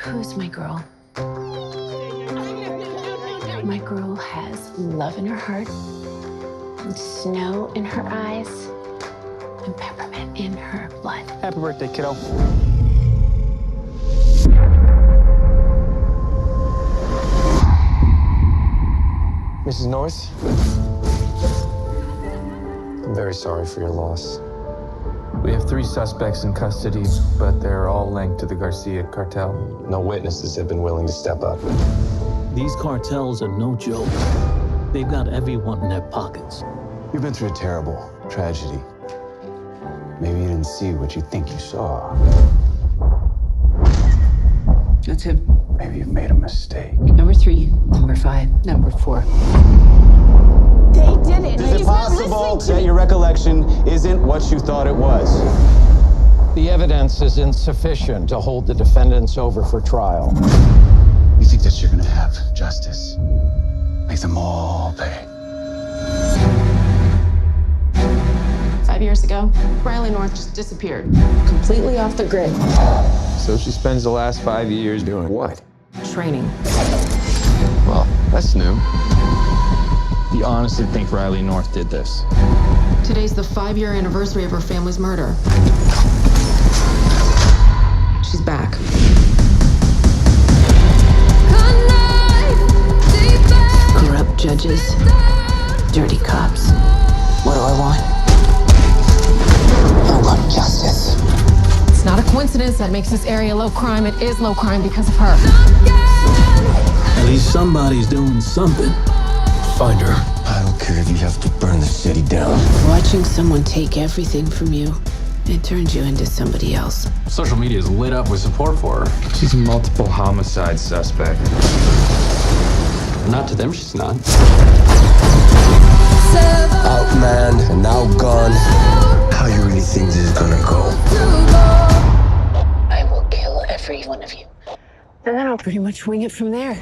Who's my girl? My girl has love in her heart, and snow in her eyes, and peppermint in her blood. Happy birthday, kiddo. Mrs. North? I'm very sorry for your loss. We have 3 suspects in custody, but they're all linked to the Garcia cartel. No witnesses have been willing to step up. These cartels are no joke. They've got everyone in their pockets. You've been through a terrible tragedy. Maybe you didn't see what you think you saw. That's him. Maybe you've made a mistake. Number 3, number 5, number 4. They did it. Is it possible that your recollection isn't what you thought it was? The evidence is insufficient to hold the defendants over for trial. You think that you're gonna have justice? Make them all pay. 5 years ago, Riley North just disappeared, completely off the grid. So she spends the last 5 years doing what? Training. Well, that's new. You honestly think Riley North did this? Today's the 5-year anniversary of her family's murder. She's back. Corrupt judges, dirty cops. What do I want? I want justice. It's not a coincidence that makes this area low crime. It is low crime because of her. At least somebody's doing something. Find her. I don't care if you have to burn the city down. Watching someone take everything from you, it turns you into somebody else. Social media is lit up with support for her. She's a multiple homicide suspect. Not to them, she's not. Outmanned and outgunned. How you really think this is gonna go? I will kill every one of you. And then I'll pretty much wing it from there.